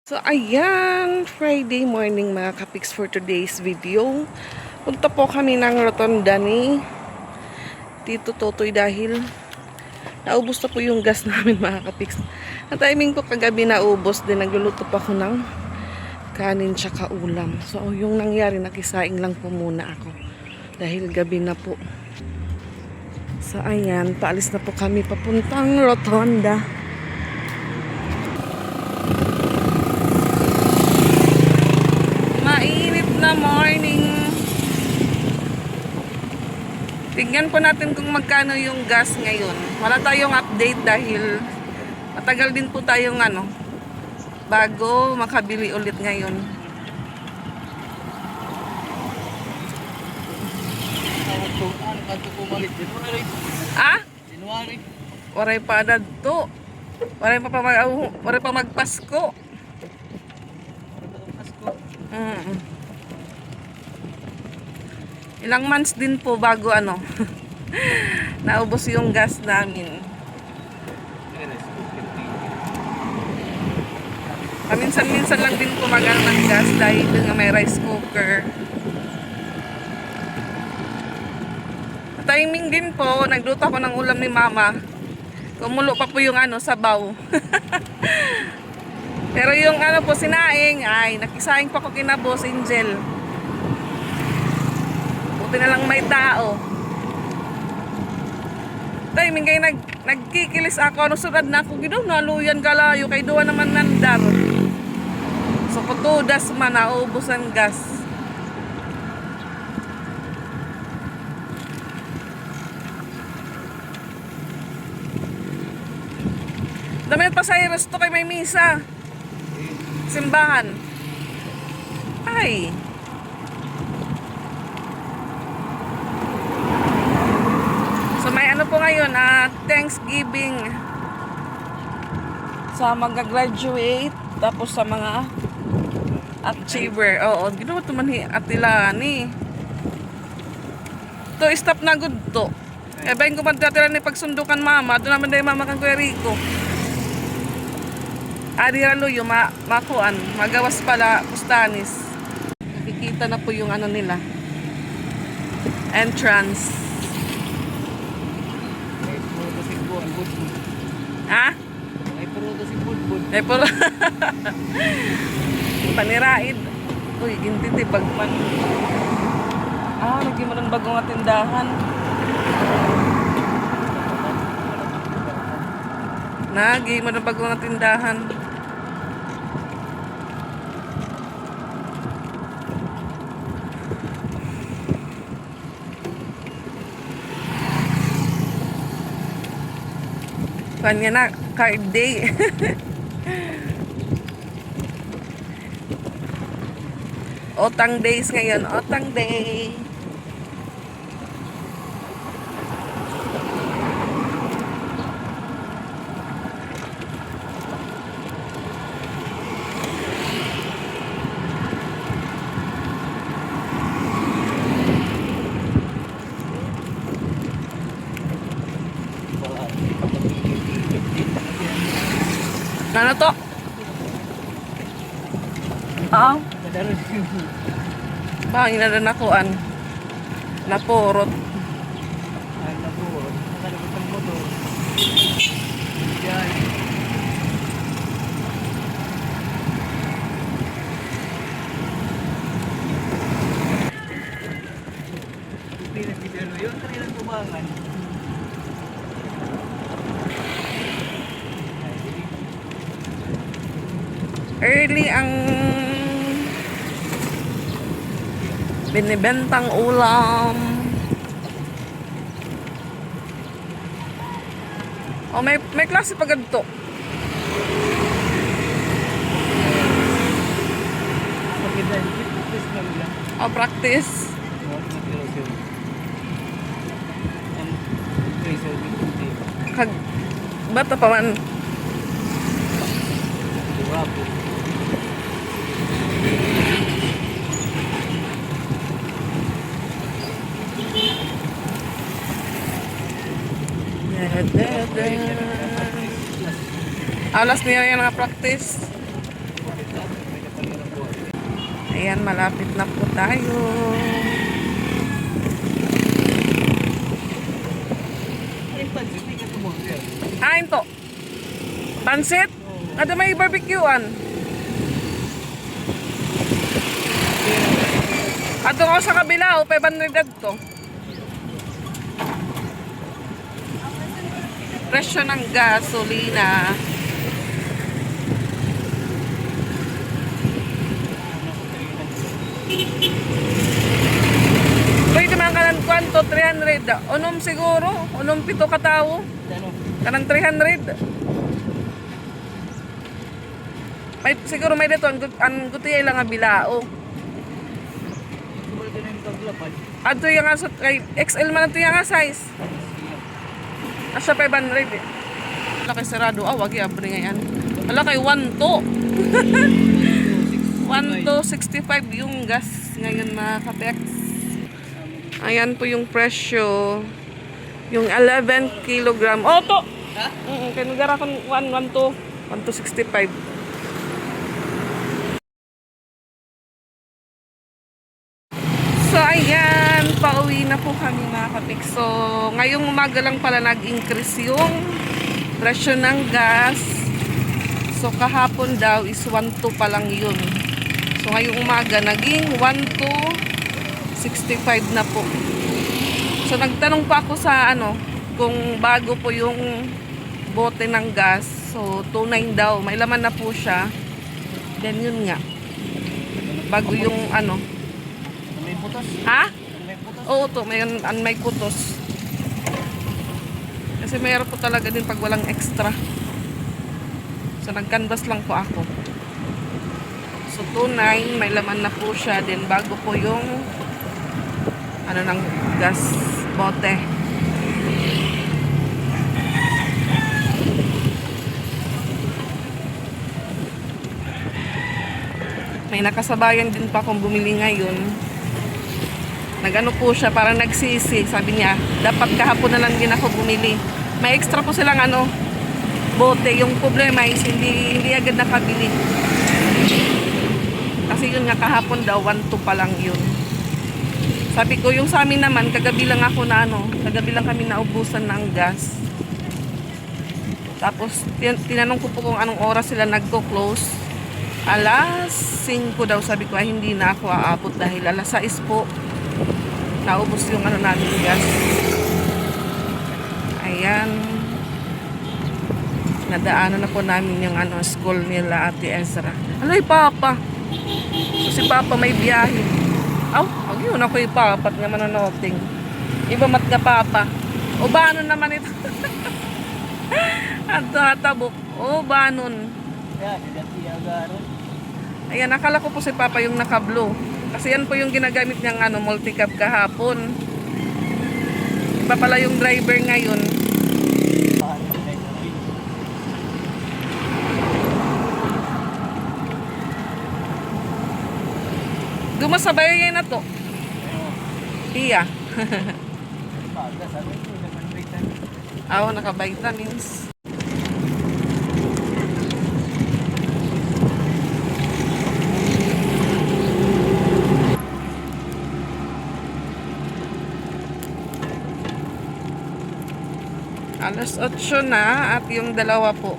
So, ayan, Friday morning mga kapiks for today's video. Punta po kami ng rotonda ni Tito Totoy dahil naubos na po yung gas namin mga kapiks. Ang timing ko kagabi naubos din, nagluluto pa ako ng kanin tsaka ulam. So, yung nangyari, nakisaing lang po muna ako dahil gabi na po. So, ayan, paalis na po kami papuntang rotonda. Mainit na morning. Tignan po natin kung magkano yung gas ngayon. Wala tayong update dahil matagal din po tayong bago makabili ulit ngayon. Ah? Waray pa dadto. Waray pa magpasko. Ilang months din po bago naubos yung gas namin. Paminsan-minsan lang din po ng gas dahil may rice cooker. Timing din po, nagluto ako ng ulam ni mama. Kumulo pa po yung sabaw. Pero yung po sinaing, ay nakisaing pa ko kina Boss Angel. Buti na lang may tao. Timing kayo nagkikilis ako, sunod na ako, naluyan kalayo, kay duwa naman nandar. So kutudas man, naubos ang gas. Dami pa sa resto kay may misa. Simbahan. Ay. So may po ngayon, Thanksgiving sa mag-graduate tapos sa mga achiever. Oo, ginawa ito man atilan eh. To stop na good to. Eh bayin ko man tatilan ni pagsundukan mama, doon naman dahil mama kang Kuya Rico. Adi raluyo, makuan, magawas pala, Pustanis. Nakikita na po yung nila. Entrance. Ha? Ay puro to si Budbud. Ay puro. Paniraid. Uy, gintinti bagman. Lagi mo ng bagong tindahan. Lagi mo ng bagong tindahan. Kanya na, card day. Otang days ngayon, otang day. Ano to? Oo. Bang ina na nakuan. Napurot. Ay napurot. Nakalabot ang motor. Yan. Pinag-video yun. Kanilang tumangan. Early ang binibentang ulam. Oh, may klase pa ganito. Oh, practice. Kag bata pa man. Alas niya yung practice. Ayan, malapit na po tayo. Ay, pansit, hindi ka tumorder. Kain po. Pansit? Ada may barbecuean. Ato ko sa kabila, 500 to. Presyo ng gasolina. Pwede man kanan kwanto, 300. Unom siguro, unom pito katao. Ano? Kanang 300. May, siguro may dito, ang gutiyay lang nga bilao. Kumulga na yung kaglapad. Ato yung nga, kay XL man ato yung nga size. Asa 500 eh. Wala kay sarado, wag yung abri ngayon. Wala kay 1 to. 1 to 65 yung gas ngayon mga kapex. Ayan po yung presyo. Yung 11 kilogram. Oh, to! Ha? Kaya nagara kong 1 to 65. So, ayan. Pauwi na po kami mga kapik. So, ngayong umaga lang pala nag-increase yung presyo ng gas. So, kahapon daw is 1 to pa lang yun. So, ngayong umaga naging 1 to 65 na po. So, nagtanong pa ako sa kung bago po yung bote ng gas. So, 2.9 daw. May laman na po siya. Then, yun nga. Bago yung May putos. Ha? May putos. Oo to, may kutos. Kasi mayroon po talaga din pag walang extra. So nag-canvas lang po ako. So 2.9, may laman na po siya. Then bago po yung ng gas bote. May nakasabayan din pa akong bumili ngayon. Nagano po siya, parang nagsisi. Sabi niya, dapat kahapon na lang din ako bumili. May extra po silang bote. Yung problema is hindi agad nakabili. Kasi yun nga kahapon daw, 1 to pa lang yun. Sabi ko, yung sa amin naman, kagabi lang kami naubusan ng gas. Tapos, tinanong ko po kung anong oras sila nagko-close. Alas 5 daw, sabi ko, hindi na ako aabot dahil alas 6 po. Naubos yung namin gas. Ayan. Nadaanan na po namin yung school nila Ate Ezra. Alay, Papa. So, si Papa may biyahe. Wag yun ako yung Papa nga manonoting. Iba mat nga Papa. O ba naman ito? Tabok. O ba nun? Yan, dati agaro. Ayan, akala ko po si Papa yung naka-blue. Kasi yan po yung ginagamit niyang multicab kahapon. Iba pala yung driver ngayon. Dumasabay na to. Iya. Naka-vitamins. Alas 8 na at yung dalawa po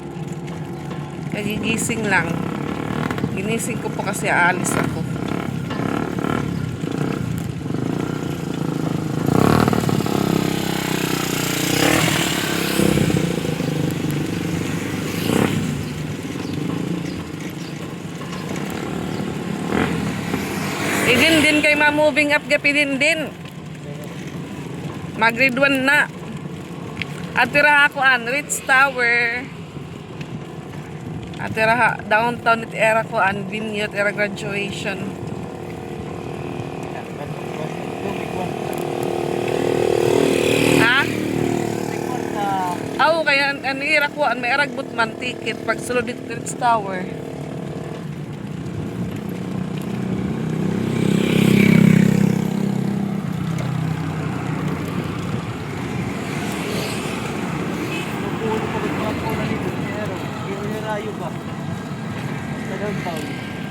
nagigising lang. Ginising ko po kasi aalis ako. Din kay ma-moving up gapi din. Mag-grade 1 na. At tira ako Ritz Tower. At tira downtown it era ko Vineyard era graduation. Ha? Kaya era ko may eragbot man ticket pag sulod it Ritz Tower.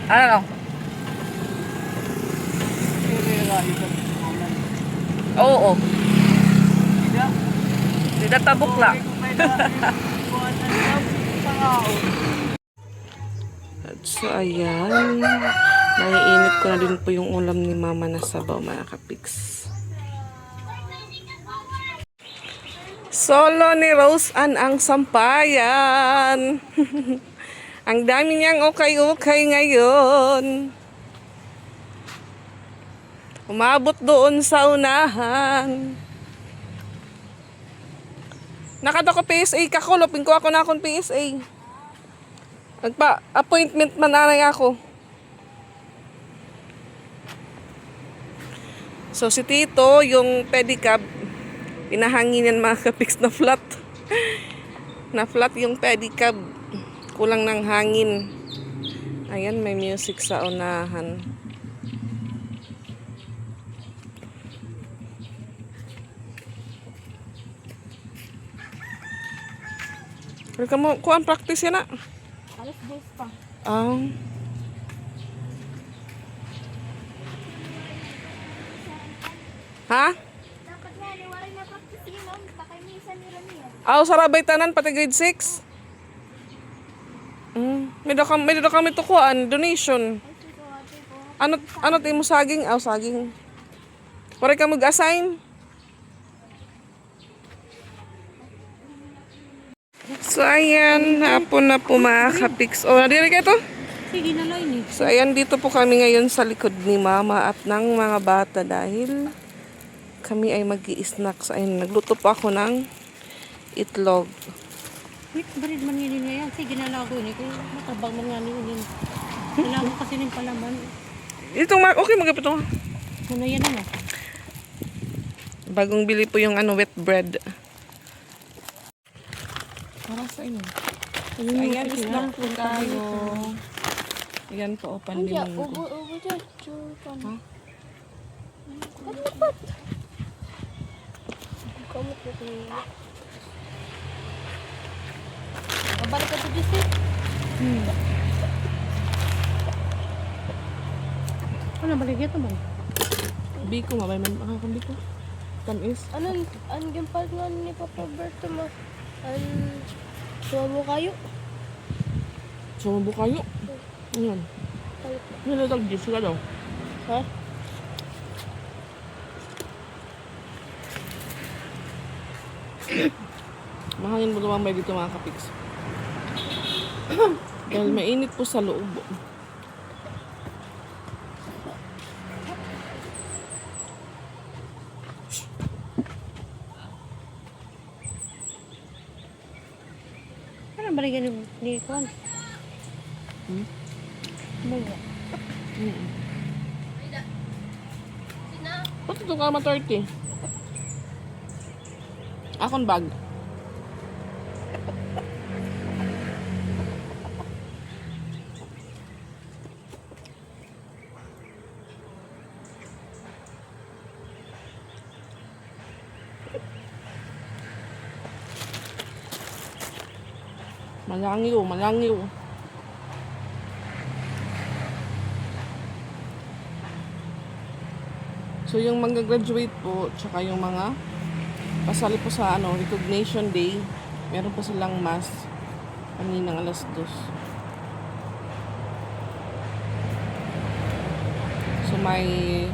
Ano? layo sa pagkukunan. Oo. Hindi. Di na tabukla. At so, ayan. Naiinit ko na din po yung ulam ni Mama na sabaw, mga kapiks. Solo ni Rose Ann ang sampayan. Ang dami niyang ukay-ukay ngayon. Umabot doon sa unahan. Nakadako PSA kakulopin ko ako na akong PSA. Nagpa-appointment mananay ako. So si Tito, yung pedicab, pinahanginan mga kapiks na flat. Na flat yung pedicab. Kulang ng hangin. Ayan, may music sa unahan. Pero kamo, kuhan practice yan na. Alas 10 pa. Ha? Dapat nga, liwaray na practice yun, no? Takay minsan nila niya. Sarabay tanan, pati grade 6. May do kami tukuan, donation. Ay, sito, ate ko. Ano ti mo saging? Saging. Pare ka mag-assign. So, ayan, hapon na po mga kapiks. Nadiri ka ito? Sige na lang eh. So, ayan, dito po kami ngayon sa likod ni Mama at ng mga bata dahil kami ay mag-i-snacks. Ayun, nagluto po ako ng itlog. Wait, barid man yun ngayon. Sige na lang ako yun. Kung matabang man nga yun. Kailangan ko kasi ng palaman. Okay, magapit ito. Ano yan ano? Bagong bili po yung wet bread. Para sa inyo. Ayan, snack po tayo. Ayan po, panlimang ko. Ubo dyan. Chupan. Ha? Ano ba't? Kamot na ito. Mabalik ka to dyan eh. Ano balik ito man? Biko, mabay man akong biko. Tamis. Anong gimpal nga ni Papa Berto mo? Suwabo kayo? Sumubo kayo. Ayan. Nilatag gis ka daw. Ha? Mahangin mo lumang may dito mga kapiks. Dahil mainit po sa loob. Ano ba rin ni Kwan? Bunga. Ba't ito ka 30? Akong bag. Malangiw. So yung mag-graduate po, tsaka yung mga pasali po sa recognition day, meron po silang mass kaninang alas 2. So may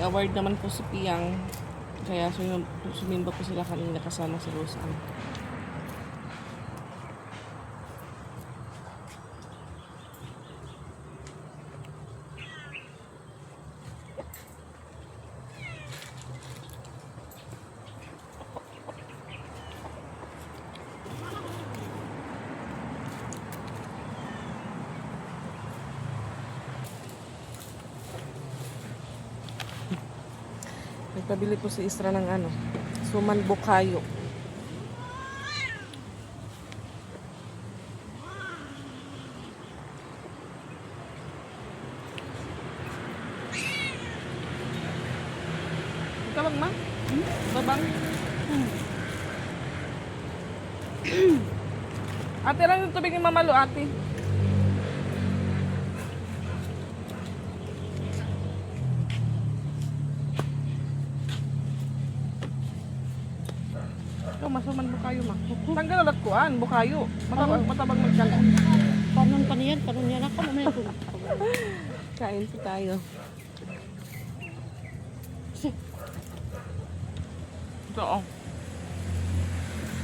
award naman po si Piang, kaya sumimba po sila kanina kasama si Rosan. Nagpabili po si Isra ng suman bukayo. Tabang ma? Tabang? Ate lang yung tubig ni Mamalo, ate. masuman bukayo ma. Tanggal ulat kuan, bukayo. Matabang magkalan. Kanon pa niyan, kanon yan ako. Mamaya ko. Kain po tayo. Ito oh.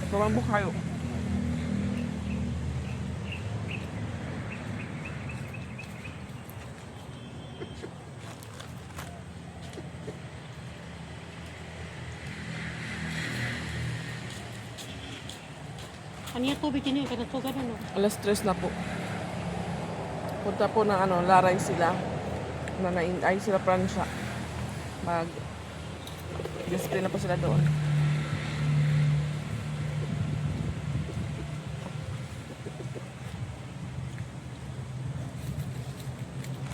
Matabang bukayo. Kaniya tubig ini, kada tugan ano. Alas 3 na po. Punta po ng ano, laray sila. Ay sila Pransya. Display na po sila doon.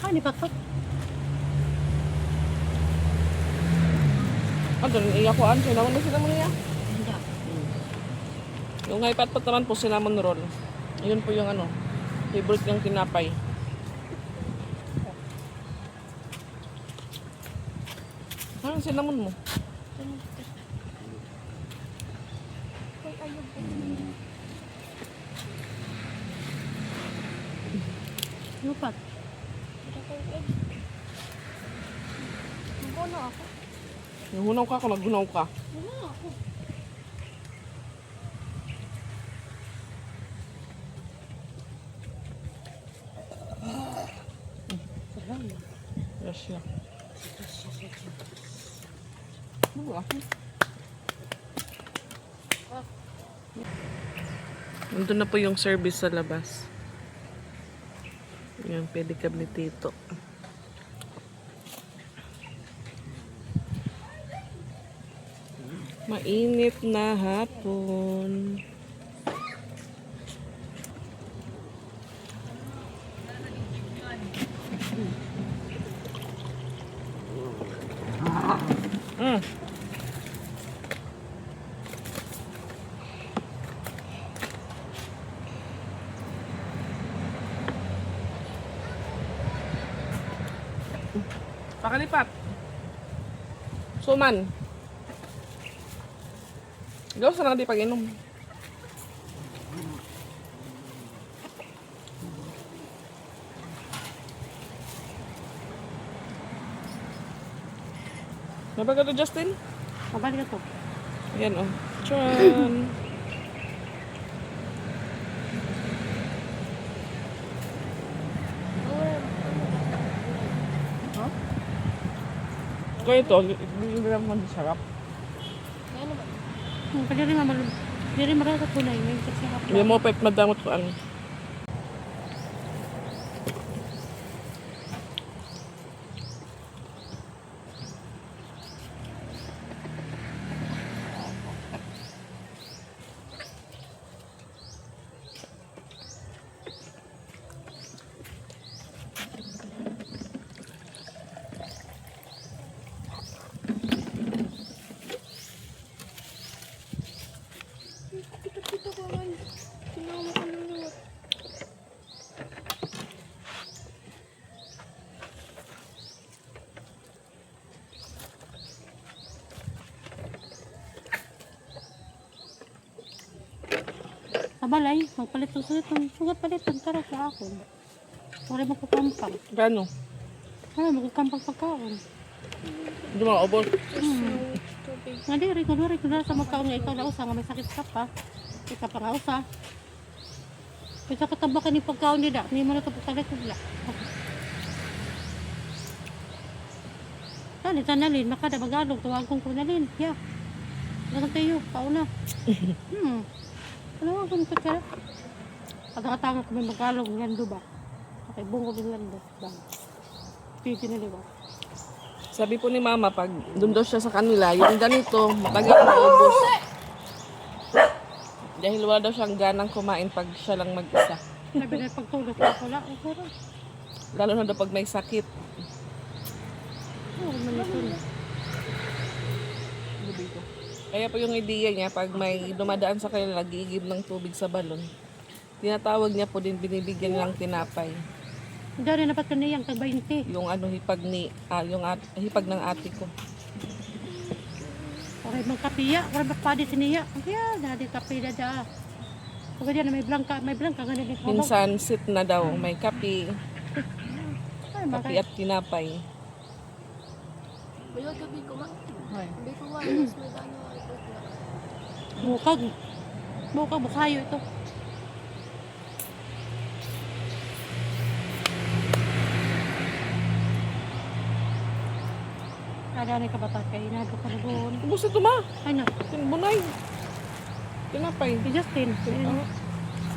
Ah, ni Pakpak. Doon iya ko an, sinamon na sila mo niya. Hindi. Yung iPad pa naman po, cinnamon roll. Yun po yung ano, favorite niyang tinapay. Anong cinnamon mo? Lupat. Yung hunaw ka, kung naghunaw ka. Yes, yeah. Nandun na po yung service sa labas. Yung pedicab ni Tito. Mainit na hapon. Mm. Pakalipat. Suman. Gaw sa lang di pag-inom. Napag ka to, Justin? Mabalik ako. Ayan, oh. Tran. Kaya ito, hindi naman sarap. Pwede rin mamalun. Pwede rin marasa tunay. May sarap. Hindi mo pet madamot ko ano. Kabalay, magpalit ng sugat palit ng tara sa akon. Wala magkukampang. Gano? Wala magkukampang pagkaon. Hindi mo ubos. Nga diri, kung sa magkaon nga ikaw na usa, nga may sakit ka pa. Ika pa nga usa. Kaya katabakan ni pagkaon nila, hindi mo na ito pagkalit nila. Tanalin, makada magalog, tawag kong kunalin. Yeah. Lagang tayo, pauna. Ano ang ganito ka? Pagkakatanga kami magalog ng lando ba? Okay, bungo ng lando. Titi na diba? Sabi po ni Mama, pag doon daw siya sa kanila, yung ganito, matagal na ubos. Dahil wala daw siyang ganang kumain pag siya lang mag-isa. Sabi na pagtulog ko wala. Ay, pero. Lalo na daw pag may sakit. Oh, manito. Kaya po yung idea niya, pag may dumadaan sa kanila, nag-iigib ng tubig sa balon, tinatawag niya po din, binibigyan nilang tinapay. Dari dapat kaniyang tag 20. Yung ano, hipag ng ate ko. Okay, magkapiya. Okay, magpadi siniya. Kaya, dadi kape na da. Pagka diyan, may blanca, ganun din. Minsan sit na daw, may kape, Ay, kape at tinapay. Bilog gabi ko man. Ay. Gabi ko man. Mas may dano ay ko na. Bukag. Bukag, bukayo ito. Ada ni kabata kay nado ka na doon. Ubus ito ma, Ay na, bunay. Tinapay. si Justin. Ayun.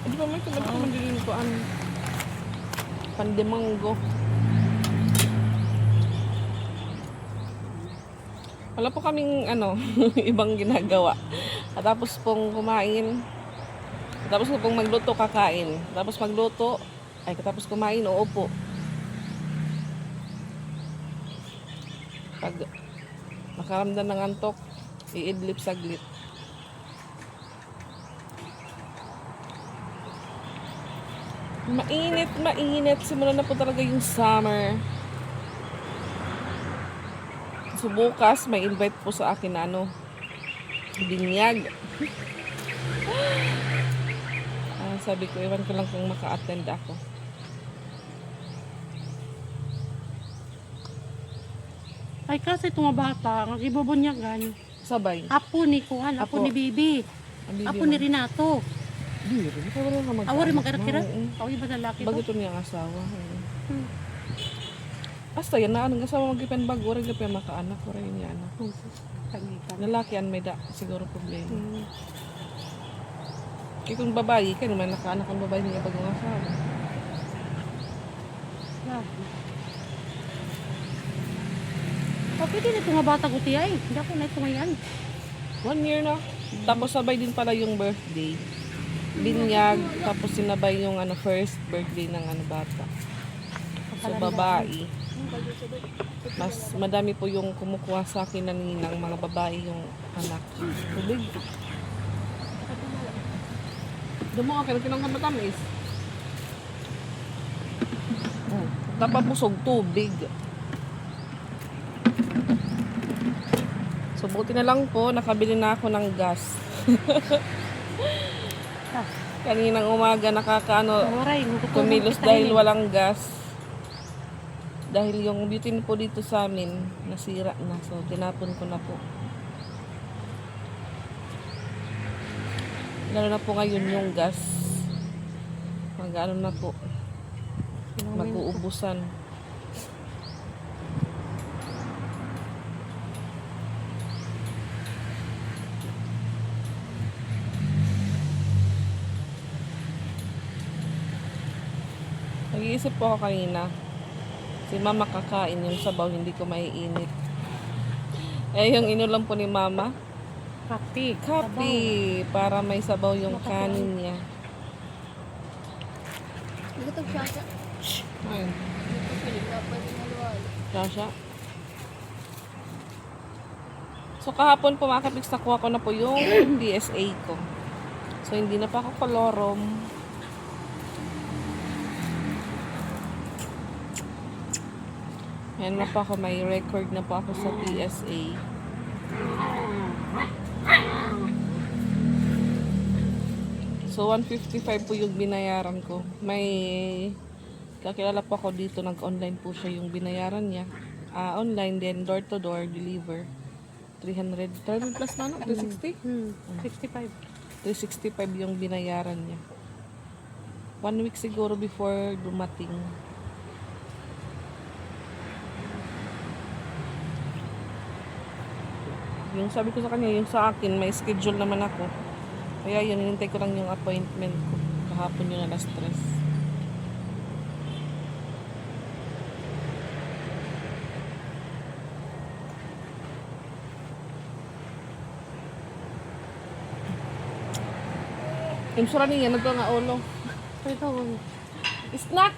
Di ba may tumat naman din ko ang pandemanggo. Wala po kaming ibang ginagawa. At tapos pong kumain. Tapos pong magluto, kakain. Tapos magluto, ay katapos kumain, uupo. Pag makaramdam ng antok, iidlip saglit. Mainit. Simula na po talaga yung summer. So bukas, may invite po sa akin na binyag. Sabi ko, ewan ko lang kung maka-attend ako. Ay kasi itong mga bata, ang ibubunyagan. Sabay. Apo ni Kuhan, apo Apo. ni Bibi, Ang bibi apo ni Renato. Di rin. Ikaw wala ka magkaanak. Awari magkarakira. Oo. Awari ba lalaki to? Bagito niya ang asawa. Hmm. Basta yan na, ang asawa mag-ipan bago, rin ka makaanak, ko rin niya anak. Tangitan. Lalaki yan may siguro problema. Hmm. Kaya kung babae, kaya naman nakaanak ang babae niya bagong asawa. Yeah. Oh, pwede na itong mga bata ko tiya eh. Hindi ako na ito ngayon. 1 year na. Tapos sabay din pala yung birthday. Binyag, tapos sinabay yung first birthday ng bata. So babae. Mas madami po yung kumukuha sa akin na ninang mga babae yung anak. Tubig. Damo ka kinang matamis. Oh, tapabusog tubig. So buti na lang po nakabili na ako ng gas. Ah, Kaninang umaga Awaray, kumilos dahil walang gas. Dahil yung butane po dito sa amin nasira na. So tinapon ko na po. Lalo na po ngayon yung gas. Mag-ano na po. Mag-uubusan. Nag-iisip po ako kanina. Si mama kakain yung sabaw, hindi ko maiinit. Eh, yung inulam po ni mama, Kapi. kape, para may sabaw yung kanin niya. Gatag siya siya. Ayun, Pilig na pwede na luwal. Sasha. So, kahapon po mga kapiks, nakuha ko na po yung PSA ko. So, hindi na pa ako kolorom. Ayan na pa ako, may record na po ako sa PSA. So, 155 po yung binayaran ko. May kakilala po ako dito, nag-online po siya yung binayaran niya. Online din, door to door, deliver. 300 plus na, no? 360? 65. 365 yung binayaran niya. 1 week siguro before dumating. Yung sabi ko sa kanya, yung sa akin, may schedule naman ako. Kaya yun, hinintay ko lang yung appointment ko. Kahapon yung alas 3. Yung sura niya, nagka nga ulo. Ito, Snack!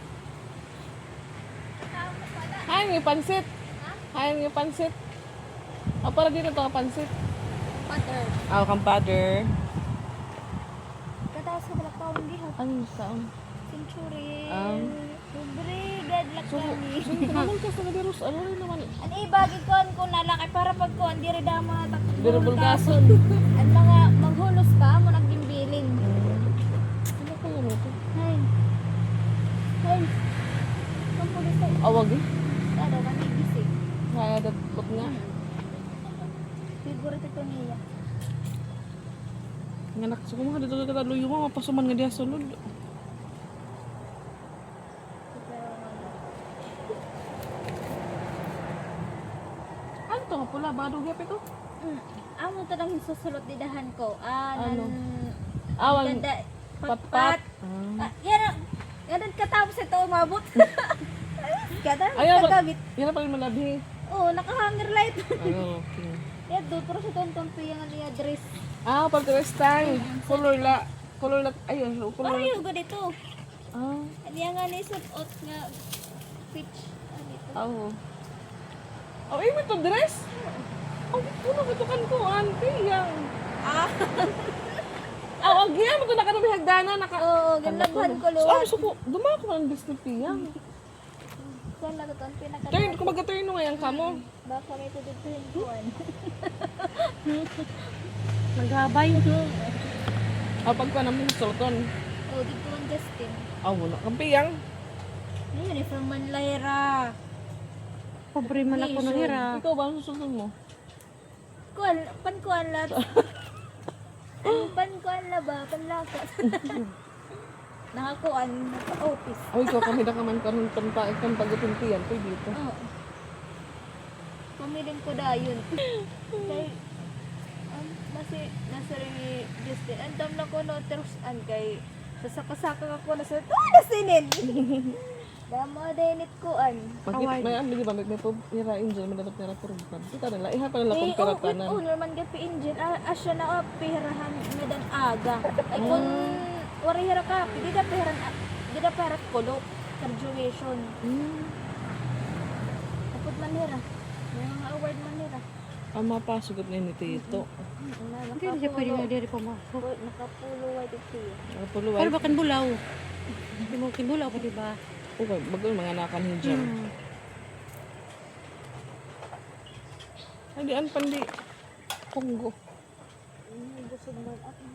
Hay, may pansit. Hay, may pansit. O, para dito to, pansit. Butter. Kampadder. Kataas ka pala pa hindi ha. Ano yung kaon? Century. Um, Libre. Deadlock So, naman ka sa gabiros. Ano rin naman? Ano ibagi ko kung nalaki para pag ko hindi rin dama Pero bulgason. At mga maghulos ka mo nagimbiling. Ano ko yun ito? Hay. Hay. Kampulis ay. Awag eh. Ada man igising. Kaya dapat nga. Favorite ito niya. Nganak sa kumaha dito ka luyo mo. Mapasuman nga diya sulod. Ano to nga pula? Bado gap ito? Amo to nang susulot didahan ko. Ano? Nan Awan. ganda Patpat. patpat. Ah. Yan. Ganun katapos ito umabot. Kada Ayaw, kagamit. yan na pala malabi. Oh, naka-hanger light. Ah, okay. Yan do pero sa tontong tuyang niya dress. Ah, pag dress time. Color la. Color la. Ayun. Color la. Pareho ko dito. Ah. Ano nga ni suot nga pitch. Ano ito? Oo. Oh, ay, may to dress? Oh, puno ka to kan ko, auntie. Yang. Ah, Ah, oh, yan. Ito na ka na may hagdana. oo, ginlabhan ko So, luwat. so, dumako ka ng Disney Piyang. Kung lang ito ang pinaka. Turn, kung mag-turn mo ngayon ka mo. Baka may dito yung kuwan. Naghabay. Ah, pagka namin sa soton. Oh, dito ang Justin. Ah, wala. Ang Piyang. Ano yun, eh, from Manlaira. Pobre man ako ng hira. Ikaw ba ang susunod mo? Kuwan, pankuwan lat. Ano pankuwan la ba? Panlakas. Nakakuan, naka-office. Oh, ikaw kami na kaman karon kang pag-upintiyan. Pwede dito. Oo. Pamiling ko da yun. Kay, nasa rin ni Justin. Ang dam na ko no, terusan kay sasaka-saka ako na sa nasinin. Damo dinit ko an. Makit, may di ba? May po nira angel, may dapat nira purugpan. Kita na, iha pa nila kung pera tanan. Naman gapi engine. Asya na pihirahan na dan aga. Ay kung wari hira ka, di da pihiran kulo. Graduation. Kapag man hira. May mga award man hira. Ang mapasugot na ni Tito. Hindi na siya pwede na diri pumasok. Nakapulo white tea. Ang puluway. Pero bakan bulaw. Hindi mo kinbulaw pa diba? Okay, bago mga nakan hijab. Ay, di an pandi. Punggo. Busog man ako.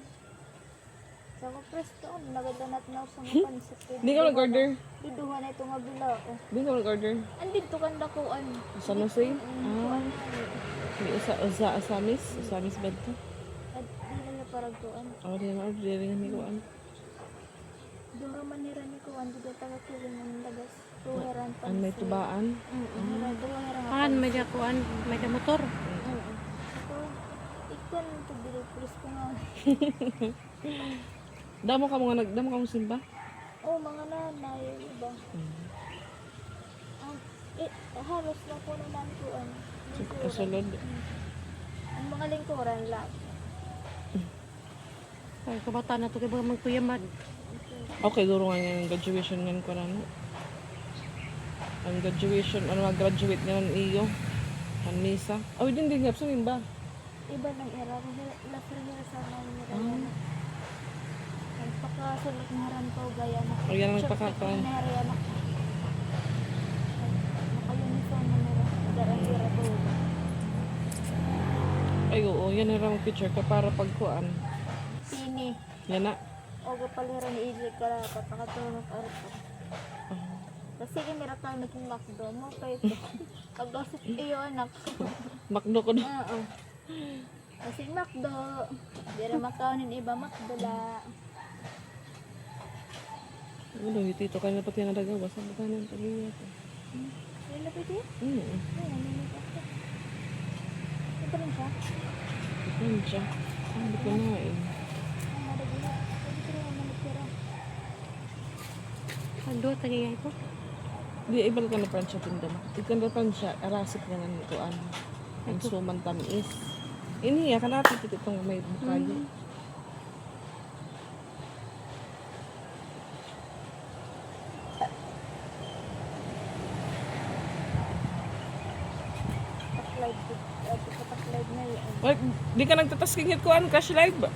Sa ko presto, nagadanat na sa mga pansip. Di ka nag-order? Diduha na ito nga bila. Di ka nag-order? Andito kan dakuan. Sa Jose? Kuan. Di asamis? Asamis ba ito? At hindi na parang kuan. Ako din na-order rin ni Kuan. Dura manira ni kuan. Dito taga kiling ng dagas. Tuheran Ang may tubaan. Tuheran nga. Kan may dakuan, may da motor. Ito, ikon ito dili pulis ko nga. Damo ka mo simba? Oh, mga nanay, iba. Halos na po naman kuan. Kasulod. Ang mga lingkuran lang. Ay, kabataan na to kay mga magkuyamad. Okay, duro nga yung graduation nga ko na. Ang graduation, mag-graduate nga ng iyo. Ang misa. Oh, din nga, simba. Iba ng era. Lasar sa mga nila. Nagpakasulot ng haran ko gaya na. O yan ang nagpakakain. Naka-uniform na nila. Darang-dira ko. Ay, oo, yan ang ramang picture ka para pagkuan. Sini. Yan na. O kapalira ni Idli ka lang. Kapakatulog arpo. Kasi kinira kang naging makdo mo. Kaya pag-gasip iyo anak. Makdo ko na. Oo. Kasi makdo. Di rin makaunin iba makdo la. Ano, tito ka na pati na dagawa. Saan ba tayo ng tagiya ko? Yan na pwede? Hmm. Ayan, nangyayari. Ito rin siya. Ito siya. Hindi ko na eh. Ang madagula. Pwede ko rin ang manitira. Ando tagay ito. Di, ibal ka na pransya tinda. Ikan na pransya, arasip nga nga nituan. Ang suman tamis. Iniya ka natin ito itong may bukayo. Paklide na yan. Di ka nagtatasking hit ko an cash live ba?